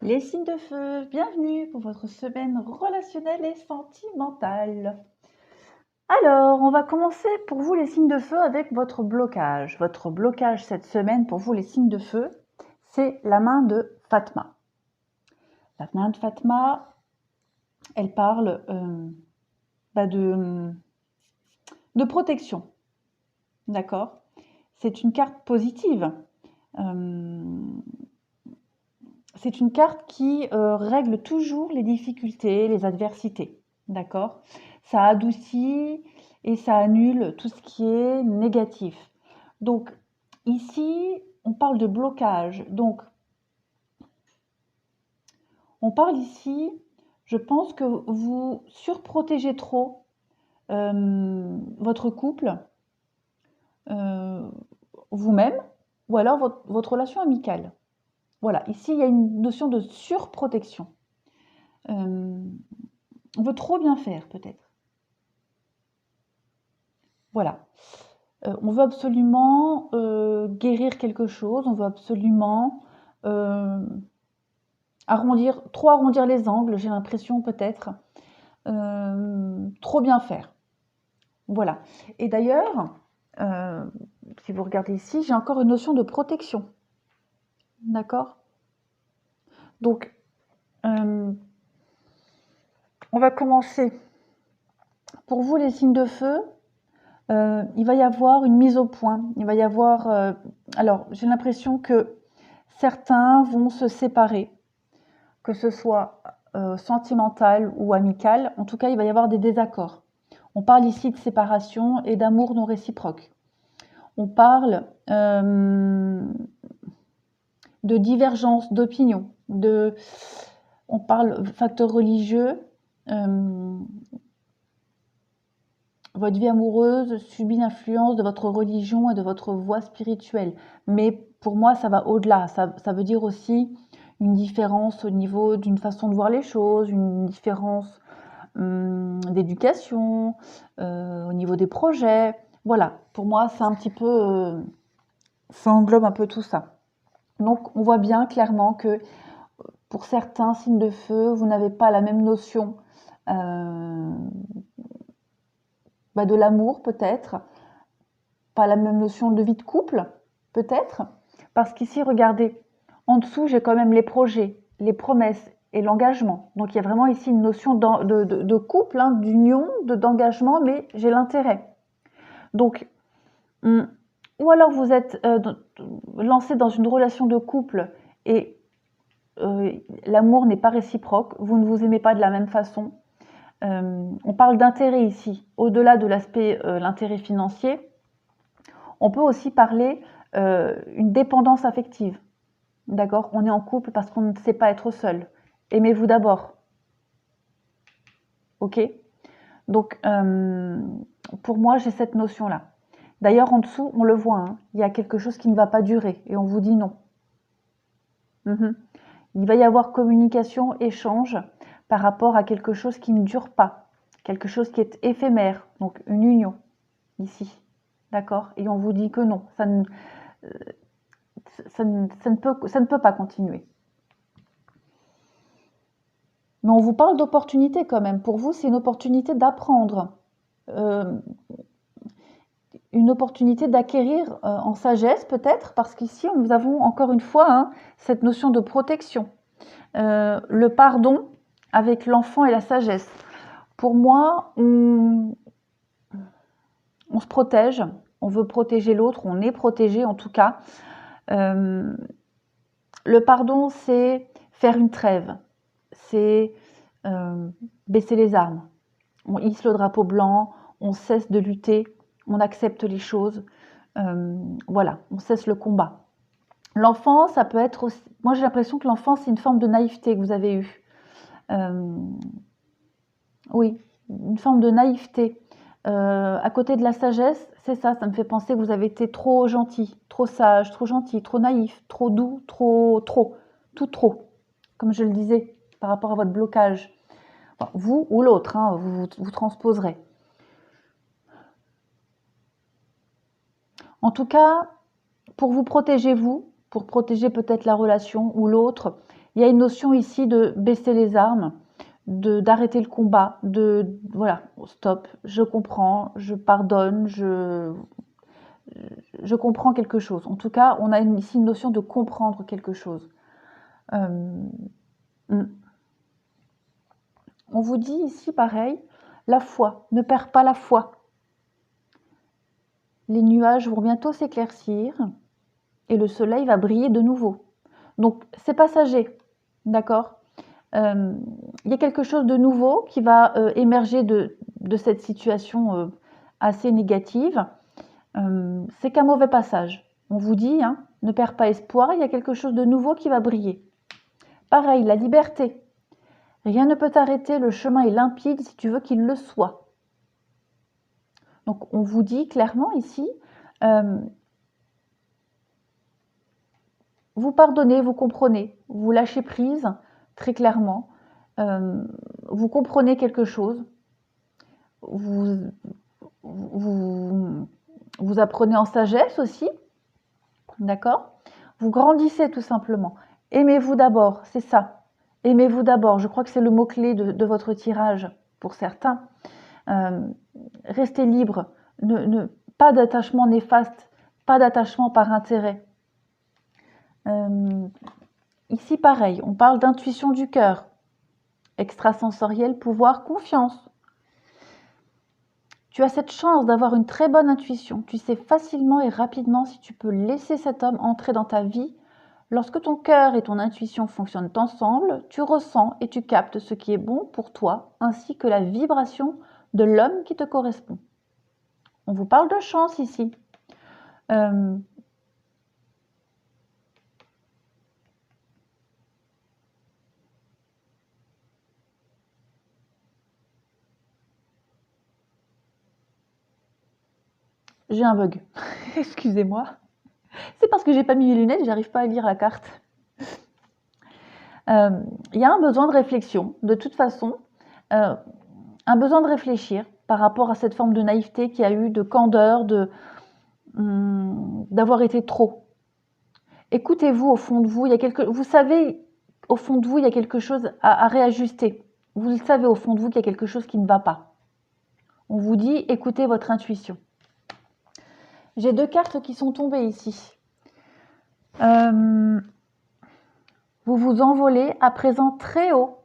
Les signes de feu, bienvenue pour votre semaine relationnelle et sentimentale. Alors, on va commencer pour vous les signes de feu avec votre blocage. Votre blocage cette semaine pour vous les signes de feu, c'est la main de Fatma. La main de Fatma, elle parle de protection, d'accord? C'est une carte positive. C'est une carte qui règle toujours les difficultés, les adversités, d'accord? Ça adoucit et ça annule tout ce qui est négatif. Donc ici, on parle de blocage. Donc on parle ici, je pense que vous surprotégez trop votre couple, vous-même, ou alors votre relation amicale. Voilà, ici il y a une notion de surprotection. On veut trop bien faire peut-être. Voilà. On veut absolument guérir quelque chose, on veut absolument trop arrondir les angles, j'ai l'impression peut-être, trop bien faire. Voilà. Et d'ailleurs, si vous regardez ici, j'ai encore une notion de protection. D'accord? Donc, on va commencer. Pour vous, les signes de feu, il va y avoir une mise au point. Il va y avoir... alors, j'ai l'impression que certains vont se séparer, que ce soit sentimental ou amical. En tout cas, il va y avoir des désaccords. On parle ici de séparation et d'amour non réciproque. On parle de divergence d'opinion, on parle facteur religieux. Votre vie amoureuse subit l'influence de votre religion et de votre voie spirituelle. Mais pour moi, ça va au-delà. Ça veut dire aussi une différence au niveau d'une façon de voir les choses, une différence d'éducation, au niveau des projets. Voilà, pour moi, c'est un petit peu... ça englobe un peu tout ça. Donc, on voit bien clairement que pour certains signes de feu, vous n'avez pas la même notion de l'amour, peut-être, pas la même notion de vie de couple, peut-être, parce qu'ici, regardez, en dessous, j'ai quand même les projets, les promesses et l'engagement. Donc, il y a vraiment ici une notion de couple, hein, d'union, d'engagement, mais j'ai l'intérêt. Donc, ou alors vous êtes lancé dans une relation de couple et l'amour n'est pas réciproque, vous ne vous aimez pas de la même façon. On parle d'intérêt ici, au-delà de l'aspect l'intérêt financier. On peut aussi parler une dépendance affective. D'accord? On est en couple parce qu'on ne sait pas être seul. Aimez-vous d'abord. Ok? Donc, pour moi, j'ai cette notion-là. D'ailleurs, en dessous, on le voit, hein, il y a quelque chose qui ne va pas durer et on vous dit non. Il va y avoir communication, échange par rapport à quelque chose qui ne dure pas, quelque chose qui est éphémère, donc une union, ici. D'accord? Et on vous dit que non, ça ne peut pas continuer. Mais on vous parle d'opportunité quand même. Pour vous, c'est une opportunité d'apprendre, une opportunité d'acquérir en sagesse peut-être, parce qu'ici, nous avons encore une fois hein, cette notion de protection. Le pardon avec l'enfant et la sagesse. Pour moi, on se protège, on veut protéger l'autre, on est protégé en tout cas. Le pardon, c'est faire une trêve, c'est baisser les armes. On hisse le drapeau blanc, on cesse de lutter, on accepte les choses. Voilà, on cesse le combat. L'enfant, ça peut être aussi... Moi, j'ai l'impression que l'enfant, c'est une forme de naïveté que vous avez eue. Oui, une forme de naïveté. À côté de la sagesse, c'est ça, ça me fait penser que vous avez été trop gentil, trop sage, trop gentil, trop naïf, trop doux, tout trop, comme je le disais, par rapport à votre blocage. Enfin, vous ou l'autre, hein, vous transposerez. En tout cas, pour vous protéger vous, pour protéger peut-être la relation ou l'autre, Il y a une notion ici de baisser les armes, d'arrêter le combat, voilà, stop, je comprends, je pardonne, je comprends quelque chose. En tout cas, on a ici une notion de comprendre quelque chose. On vous dit ici pareil, la foi, ne perds pas la foi. Les nuages vont bientôt s'éclaircir et le soleil va briller de nouveau. Donc c'est passager, d'accord? Il y a quelque chose de nouveau qui va émerger de cette situation assez négative. C'est qu'un mauvais passage. On vous dit, hein, ne perds pas espoir, il y a quelque chose de nouveau qui va briller. Pareil, la liberté. Rien ne peut t'arrêter, le chemin est limpide si tu veux qu'il le soit. Donc on vous dit clairement ici, vous pardonnez, vous comprenez, vous lâchez prise très clairement, vous comprenez quelque chose, vous apprenez en sagesse aussi, d'accord? Vous grandissez tout simplement. Aimez-vous d'abord, c'est ça. Aimez-vous d'abord, je crois que c'est le mot-clé de votre tirage pour certains. Restez libre, pas d'attachement néfaste, pas d'attachement par intérêt. Ici, pareil, on parle d'intuition du cœur, extrasensoriel, pouvoir, confiance. Tu as cette chance d'avoir une très bonne intuition. Tu sais facilement et rapidement si tu peux laisser cet homme entrer dans ta vie. Lorsque ton cœur et ton intuition fonctionnent ensemble, tu ressens et tu captes ce qui est bon pour toi, ainsi que la vibration de l'homme qui te correspond. On vous parle de chance ici. J'ai un bug. Excusez-moi. C'est parce que j'ai pas mis mes lunettes, j'arrive pas à lire la carte. Il y a un besoin de réflexion, de toute façon, un besoin de réfléchir par rapport à cette forme de naïveté qu'il y a eu, de candeur, d'avoir été trop. Écoutez-vous au fond de vous, vous savez au fond de vous, il y a quelque chose à réajuster. Vous le savez au fond de vous qu'il y a quelque chose qui ne va pas. On vous dit, écoutez votre intuition. J'ai 2 cartes qui sont tombées ici. Vous vous envolez à présent très haut,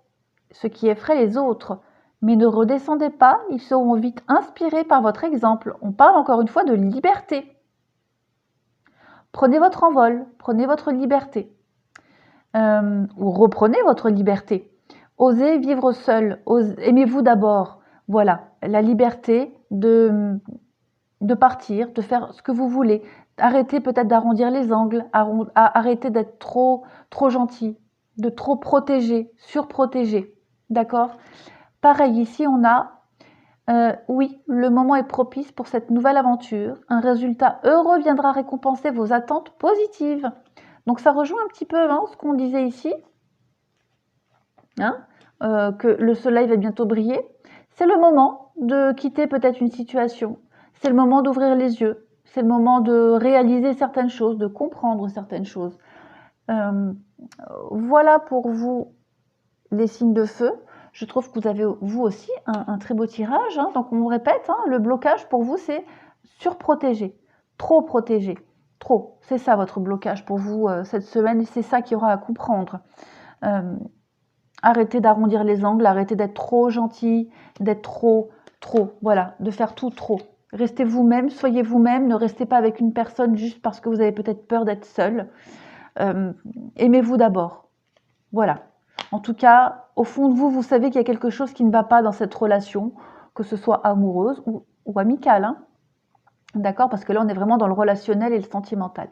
ce qui effraie les autres. Mais ne redescendez pas, ils seront vite inspirés par votre exemple. On parle encore une fois de liberté. Prenez votre envol, prenez votre liberté. Ou reprenez votre liberté. Osez vivre seul, aimez-vous d'abord. Voilà, la liberté de partir, de faire ce que vous voulez. Arrêtez peut-être d'arrondir les angles, arrêtez d'être trop gentil, de trop protéger, surprotéger. D'accord? Pareil, ici on a, oui, le moment est propice pour cette nouvelle aventure. Un résultat heureux viendra récompenser vos attentes positives. Donc ça rejoint un petit peu ce qu'on disait ici, que le soleil va bientôt briller. C'est le moment de quitter peut-être une situation. C'est le moment d'ouvrir les yeux. C'est le moment de réaliser certaines choses, de comprendre certaines choses. Voilà pour vous les signes de feu. Je trouve que vous avez, vous aussi, un très beau tirage. Donc, on répète, le blocage pour vous, c'est surprotéger, trop protéger, trop. C'est ça votre blocage pour vous cette semaine. C'est ça qu'il y aura à comprendre. Arrêtez d'arrondir les angles, arrêtez d'être trop gentil, d'être trop, voilà, de faire tout trop. Restez vous-même, soyez vous-même, ne restez pas avec une personne juste parce que vous avez peut-être peur d'être seul. Aimez-vous d'abord. Voilà. En tout cas, au fond de vous, vous savez qu'il y a quelque chose qui ne va pas dans cette relation, que ce soit amoureuse ou amicale. D'accord? Parce que là, on est vraiment dans le relationnel et le sentimental.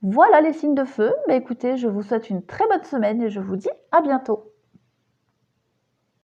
Voilà les signes de feu. Écoutez, je vous souhaite une très bonne semaine et je vous dis à bientôt.